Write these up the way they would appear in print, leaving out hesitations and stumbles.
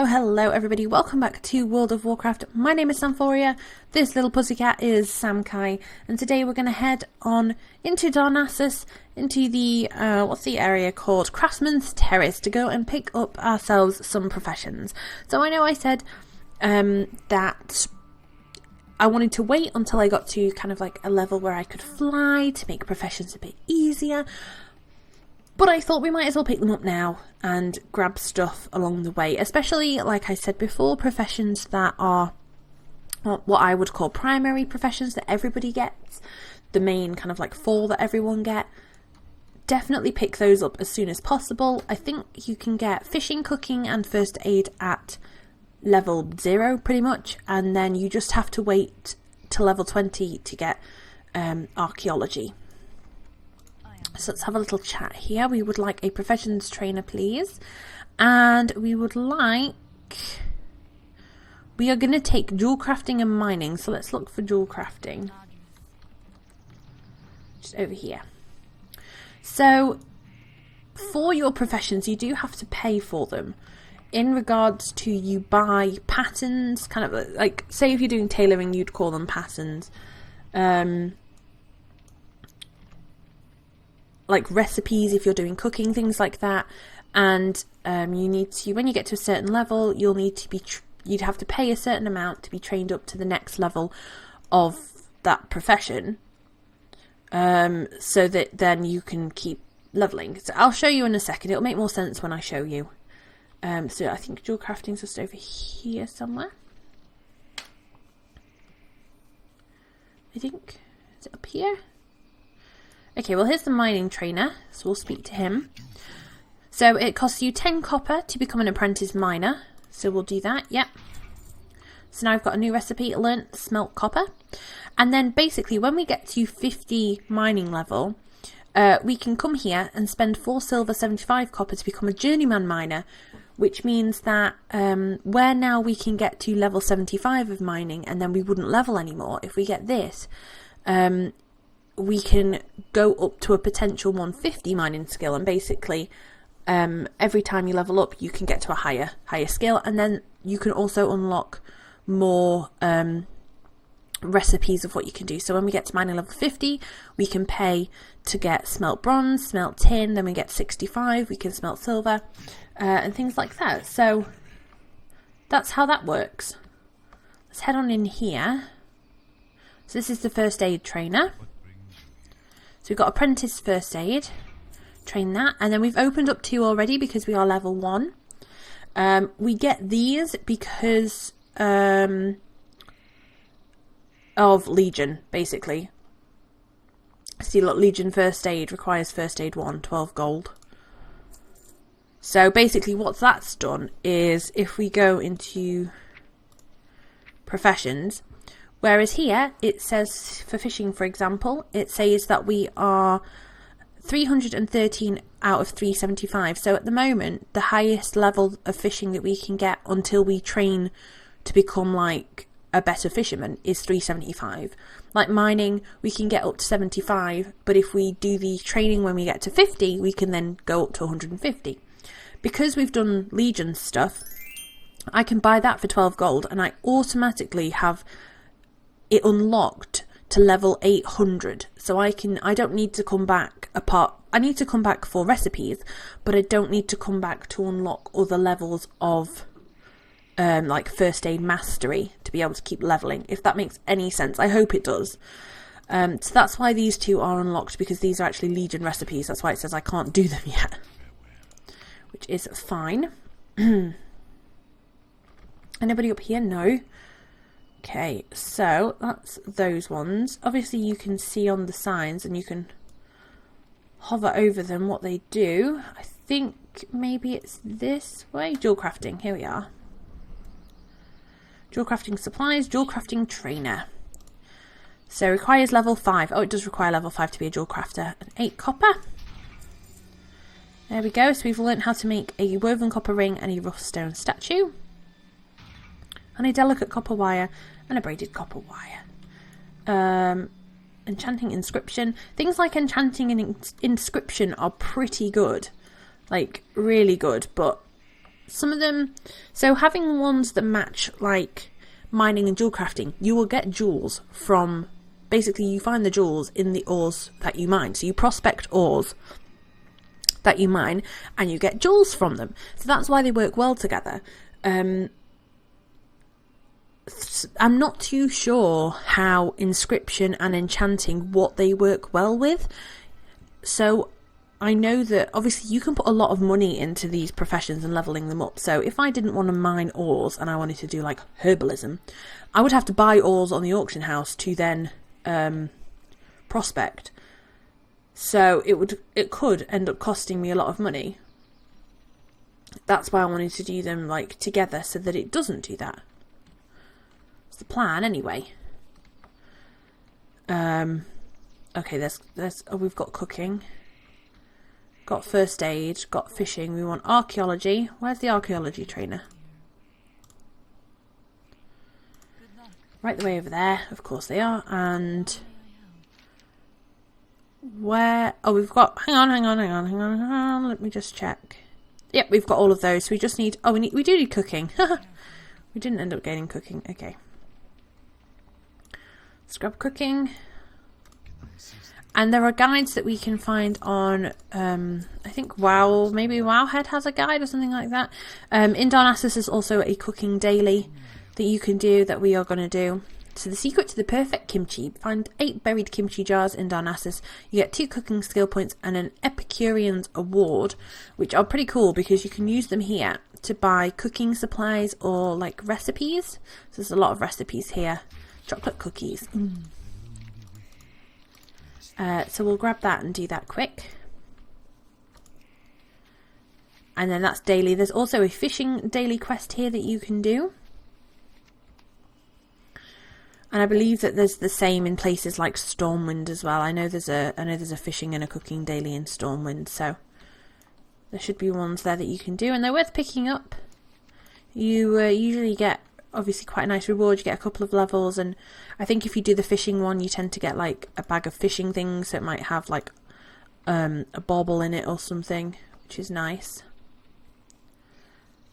Hello everybody, welcome back to World of Warcraft. My name is Samphorea, this little pussycat is Samkaaii, and today we're going to head on into Darnassus, into the, what's the area called? Craftsman's Terrace, to go and pick up ourselves some professions. So I know I said that I wanted to wait until I got to kind of like a level where I could fly to make professions a bit easier. But I thought we might as well pick them up now and grab stuff along the way. Especially, like I said before, professions that are what I would call primary professions that everybody gets. The main kind of like 4 that everyone get. Definitely pick those up as soon as possible. I think you can get fishing, cooking and first aid at level 0 pretty much. And then you just have to wait to level 20 to get archaeology. So let's have a little chat here. We would like a professions trainer, please. And we are going to take jewel crafting and mining. So let's look for jewel crafting. Just over here. So for your professions, you do have to pay for them. In regards to you buy patterns, kind of like, say if you're doing tailoring, you'd call them patterns. Like recipes if you're doing cooking, things like that. And you need to, when you get to a certain level, you'll need to be you'd have to pay a certain amount to be trained up to the next level of that profession, so that then you can keep leveling. So I'll show you in a second. It'll make more sense when I show you. So I think jewel crafting's just over here somewhere. I think, is it up here? Okay, well here's the mining trainer, so we'll speak to him. So it costs you 10 copper to become an apprentice miner, so we'll do that, yep. So now I've got a new recipe, learnt smelt copper. And then basically when we get to 50 mining level, we can come here and spend 4 silver, 75 copper to become a journeyman miner, which means that where now we can get to level 75 of mining and then we wouldn't level anymore, if we get this, we can go up to a potential 150 mining skill, and basically every time you level up you can get to a higher skill, and then you can also unlock more recipes of what you can do. So when we get to mining level 50 we can pay to get smelt bronze, smelt tin, then we get 65, we can smelt silver and things like that. So that's how that works. Let's head on in here. So this is the first aid trainer. So we've got apprentice first aid, train that, and then we've opened up 2 already because we are level 1. We get these because of Legion, basically. See, look, Legion first aid requires first aid 1, 12 gold. So basically what that's done is, if we go into professions, whereas here it says for fishing, for example, it says that we are 313 out of 375. So at the moment the highest level of fishing that we can get until we train to become like a better fisherman is 375. Like mining, we can get up to 75, but if we do the training when we get to 50 we can then go up to 150. Because we've done Legion stuff, I can buy that for 12 gold and I automatically have it unlocked to level 800. So I don't need to come back I need to come back for recipes, but I don't need to come back to unlock other levels of like first aid mastery to be able to keep leveling, if that makes any sense. I hope it does. So that's why these 2 are unlocked, because these are actually Legion recipes. That's why it says I can't do them yet, which is fine. Anybody up here? No. Okay, so that's those ones. Obviously you can see on the signs and you can hover over them what they do. I think maybe it's this way. Jewel crafting, here we are. Jewel crafting supplies, jewel crafting trainer. So requires level 5. Oh, it does require level 5 to be a jewel crafter. And 8 copper. There we go. So we've learnt how to make a woven copper ring and a rough stone statue. And a delicate copper wire and a braided copper wire. enchanting inscription. Things like enchanting and inscription are pretty good, like really good, but some of them, so having ones that match like mining and jewel crafting, you will get jewels from, basically you find the jewels in the ores that you mine. So you prospect ores that you mine and you get jewels from them. So that's why they work well together. I'm not too sure how inscription and enchanting, what they work well with. So I know that obviously you can put a lot of money into these professions and leveling them up. So if I didn't want to mine ores and I wanted to do like herbalism, I would have to buy ores on the auction house to then prospect. So it could end up costing me a lot of money. That's why I wanted to do them like together so that it doesn't do that. It's the plan anyway. Okay, there's we've got cooking. Got first aid, got fishing, we want archaeology. Where's the archaeology trainer? Right the way over there, of course they are. And where, oh, we've got, hang on, let me just check. Yep, we've got all of those. So we just need, oh, we do need cooking. We didn't end up getting cooking, okay. Let's grab cooking. And there are guides that we can find on, I think WoW, maybe Wowhead has a guide or something like that. In Darnassus is also a cooking daily that you can do, that we are going to do. So the secret to the perfect kimchi: find 8 buried kimchi jars in Darnassus. You get 2 cooking skill points and an Epicurean's award, which are pretty cool because you can use them here to buy cooking supplies or like recipes. So there's a lot of recipes here. Chocolate cookies. So we'll grab that and do that quick. And then that's daily. There's also a fishing daily quest here that you can do. And I believe that there's the same in places like Stormwind as well. I know there's a fishing and a cooking daily in Stormwind, so there should be ones there that you can do, and they're worth picking up. You usually get obviously quite a nice reward. You get a couple of levels, and I think if you do the fishing one, you tend to get like a bag of fishing things. So it might have like a bauble in it or something, which is nice.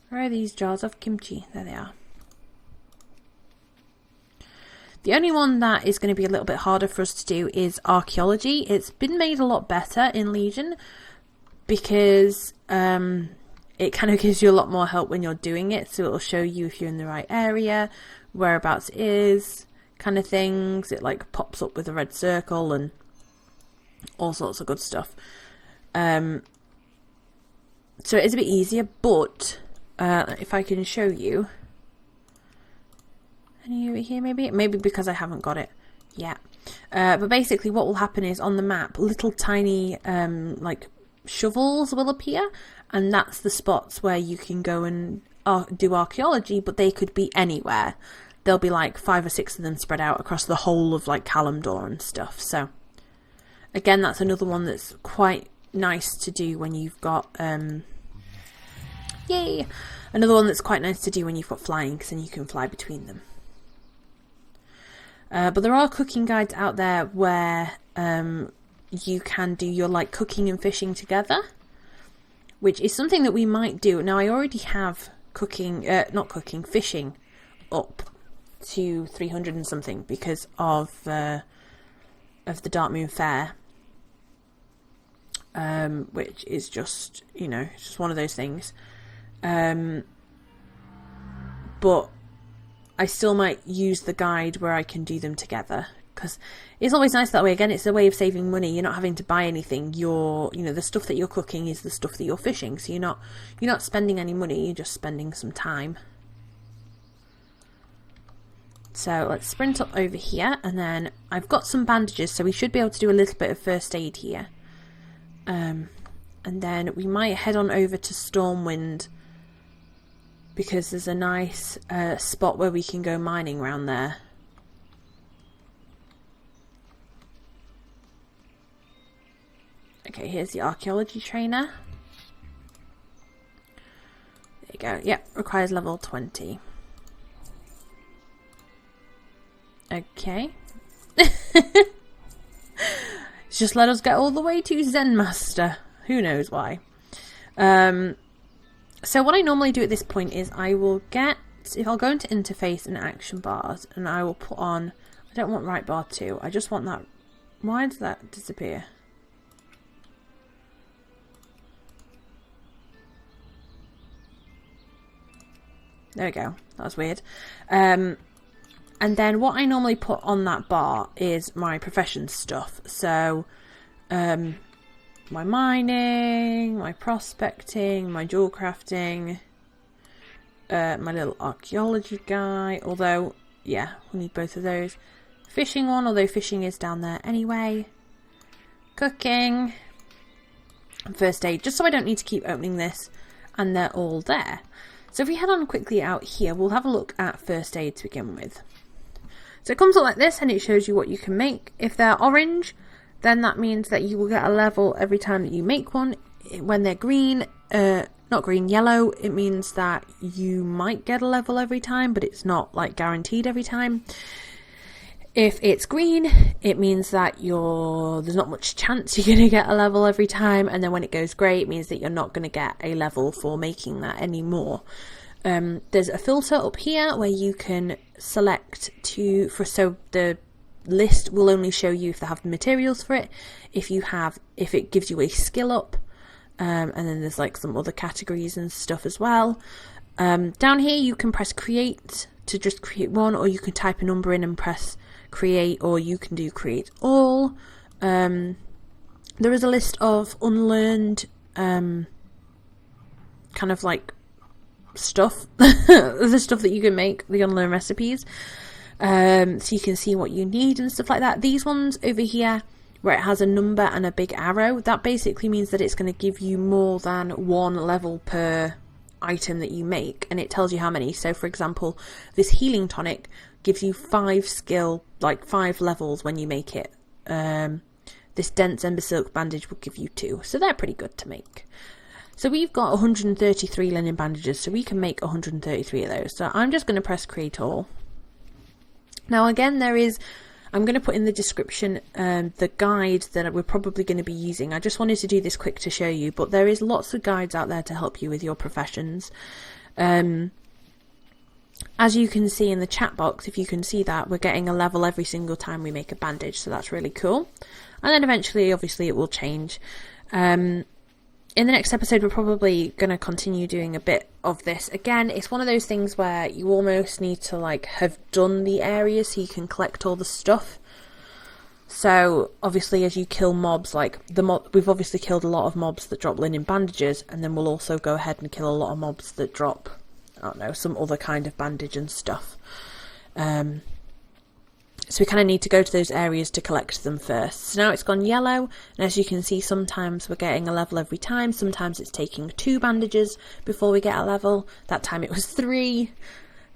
Where are these jars of kimchi? There they are. The only one that is going to be a little bit harder for us to do is archaeology. It's been made a lot better in Legion because it kind of gives you a lot more help when you're doing it. So it'll show you if you're in the right area, whereabouts it is, kind of things. It like pops up with a red circle and all sorts of good stuff. So it is a bit easier, but if I can show you. Any over here maybe? Maybe because I haven't got it yet. But basically what will happen is on the map, little tiny like shovels will appear, and that's the spots where you can go and do archaeology, but they could be anywhere. There'll be like 5 or 6 of them spread out across the whole of like Kalimdor and stuff. So again, that's another one that's quite nice to do when you've got yay! Another one that's quite nice to do when you've got flying, because then you can fly between them. But there are cooking guides out there where you can do your like cooking and fishing together, which is something that we might do. Now I already have fishing up to 300 and something because of the Dark Moon Fair, which is just, you know, it's just one of those things. But I still might use the guide where I can do them together, because it's always nice that way. Again, it's a way of saving money. You're not having to buy anything. The stuff that you're cooking is the stuff that you're fishing. So you're not spending any money. You're just spending some time. So let's sprint up over here, and then I've got some bandages, so we should be able to do a little bit of first aid here. And then we might head on over to Stormwind, because there's a nice spot where we can go mining around there. Okay, here's the archaeology trainer. There you go. Yep, requires level 20. Okay. It's just let us get all the way to Zen Master. Who knows why. So what I normally do at this point is I will get, if I'll go into interface and action bars, and I will put on, I don't want right bar 2, I just want that, why does that disappear? There we go, that was weird. And then what I normally put on that bar is my profession stuff. So, my mining, my prospecting, my jewel crafting, my little archaeology guy, although, yeah, we need both of those. Fishing one, although fishing is down there anyway. Cooking. And first aid, just so I don't need to keep opening this, and they're all there. So if we head on quickly out here, we'll have a look at first aid to begin with. So it comes up like this, and it shows you what you can make. If they're orange, then that means that you will get a level every time that you make one. When they're green, not green, yellow, it means that you might get a level every time, but it's not like guaranteed every time. If it's green, it means that there's not much chance you're going to get a level every time, and then when it goes grey, it means that you're not going to get a level for making that anymore. There's a filter up here where you can select so the list will only show you if they have the materials for it, if it gives you a skill up, and then there's like some other categories and stuff as well. Down here you can press create to just create one, or you can type a number in and press create, or you can do create all. There is a list of unlearned kind of like stuff, the stuff that you can make, the unlearned recipes, so you can see what you need and stuff like that. These ones over here where it has a number and a big arrow, that basically means that it's going to give you more than one level per item that you make, and it tells you how many. So for example, this healing tonic gives you 5 skill, like 5 levels when you make it. This dense ember silk bandage will give you 2, so they're pretty good to make. So we've got 133 linen bandages, so we can make 133 of those. So I'm just going to press create all. Now again, I'm going to put in the description the guide that we're probably going to be using. I just wanted to do this quick to show you, but there is lots of guides out there to help you with your professions. As you can see in the chat box, if you can see that, we're getting a level every single time we make a bandage, so that's really cool. And then eventually, obviously, it will change. In the next episode, we're probably going to continue doing a bit of this. Again, it's one of those things where you almost need to like have done the area so you can collect all the stuff. So obviously, as you kill mobs, like we've obviously killed a lot of mobs that drop linen bandages, and then we'll also go ahead and kill a lot of mobs that drop, I don't know, some other kind of bandage and stuff. So we kind of need to go to those areas to collect them first. So now it's gone yellow, and as you can see, sometimes we're getting a level every time. Sometimes it's taking 2 bandages before we get a level. That time it was 3.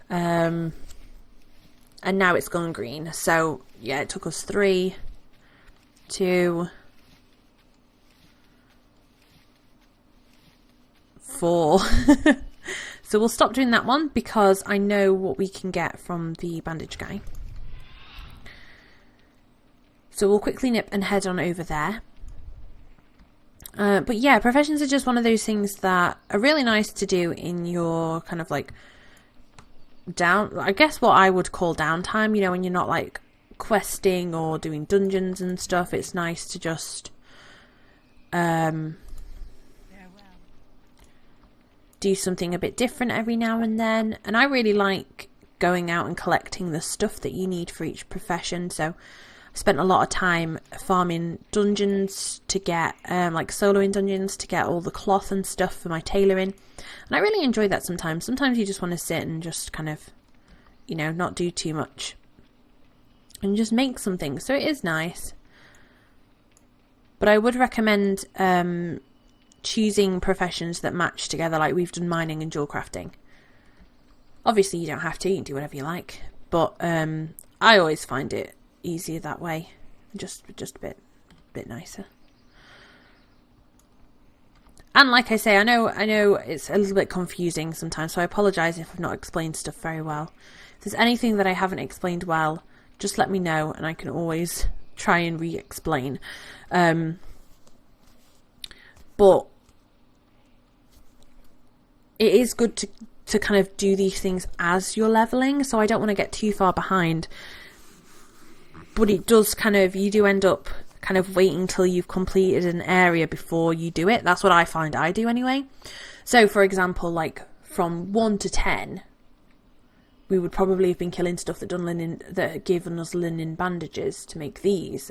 And now it's gone green. So yeah, it took us 3, 2, 4. So we'll stop doing that one because I know what we can get from the bandage guy. So we'll quickly nip and head on over there. But yeah, professions are just one of those things that are really nice to do in your kind of like I guess what I would call downtime, you know, when you're not like questing or doing dungeons and stuff. It's nice to just do something a bit different every now and then. And I really like going out and collecting the stuff that you need for each profession. So I spent a lot of time farming dungeons to get, like soloing dungeons to get all the cloth and stuff for my tailoring. And I really enjoy that sometimes. Sometimes you just want to sit and just kind of, you know, not do too much. And just make something. So it is nice. But I would recommend choosing professions that match together, like we've done mining and jewel crafting. Obviously you don't have to, you can do whatever you like. But I always find it easier that way, just a bit nicer. And like I say, I know it's a little bit confusing sometimes, so I apologise if I've not explained stuff very well. If there's anything that I haven't explained well, just let me know and I can always try and re-explain. But it is good to kind of do these things as you're leveling, so I don't want to get too far behind. But it does kind of, you do end up kind of waiting till you've completed an area before you do it. That's what I find I do anyway. So for example, like from 1 to 10, we would probably have been killing stuff that had given us linen bandages to make these.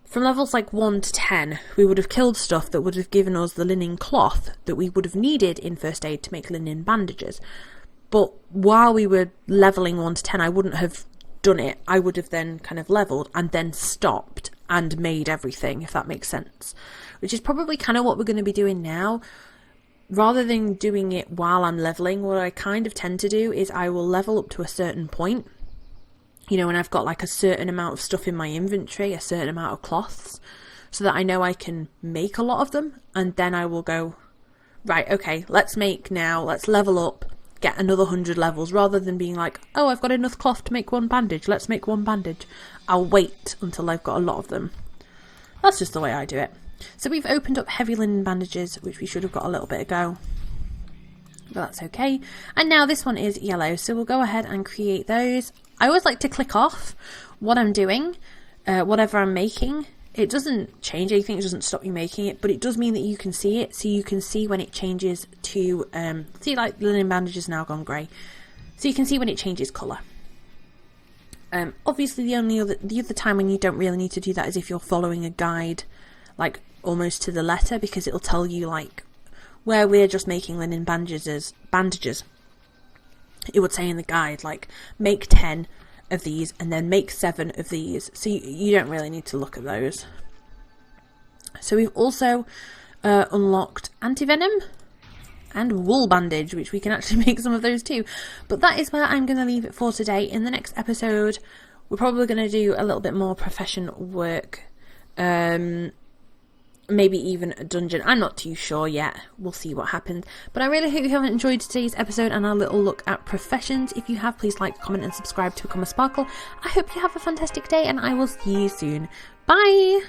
From levels like 1 to 10, we would have killed stuff that would have given us the linen cloth that we would have needed in first aid to make linen bandages. But while we were leveling 1 to 10, I wouldn't have done it. I would have then kind of leveled and then stopped and made everything, if that makes sense. Which is probably kind of what we're going to be doing now. Rather than doing it while I'm leveling, what I kind of tend to do is I will level up to a certain point. You know, when I've got like a certain amount of stuff in my inventory, a certain amount of cloths, so that I know I can make a lot of them. And then I will go, right, okay, let's level up, get another 100 levels, rather than being like, oh, I've got enough cloth to make one bandage, let's make one bandage. I'll wait until I've got a lot of them. That's just the way I do it. So we've opened up heavy linen bandages, which we should have got a little bit ago, but that's okay. And now this one is yellow, so we'll go ahead and create those. I always like to click off what I'm doing, whatever I'm making. It doesn't change anything, it doesn't stop you making it, but it does mean that you can see it, so you can see when it changes to, see, like, the linen bandage has now gone grey, so you can see when it changes colour. Obviously the other time when you don't really need to do that is if you're following a guide, like, almost to the letter, because it'll tell you, like, where we're just making linen bandages, it would say in the guide, like, make 10 of these and then make 7 of these, so you don't really need to look at those. So we've also unlocked anti-venom and wool bandage, which we can actually make some of those too. But that is where I'm going to leave it for today. In the next episode, we're probably going to do a little bit more profession work, maybe even a dungeon. I'm not too sure yet. We'll see what happens. But I really hope you have enjoyed today's episode and our little look at professions. If you have, please like, comment and subscribe to become a sparkle. I hope you have a fantastic day and I will see you soon. Bye!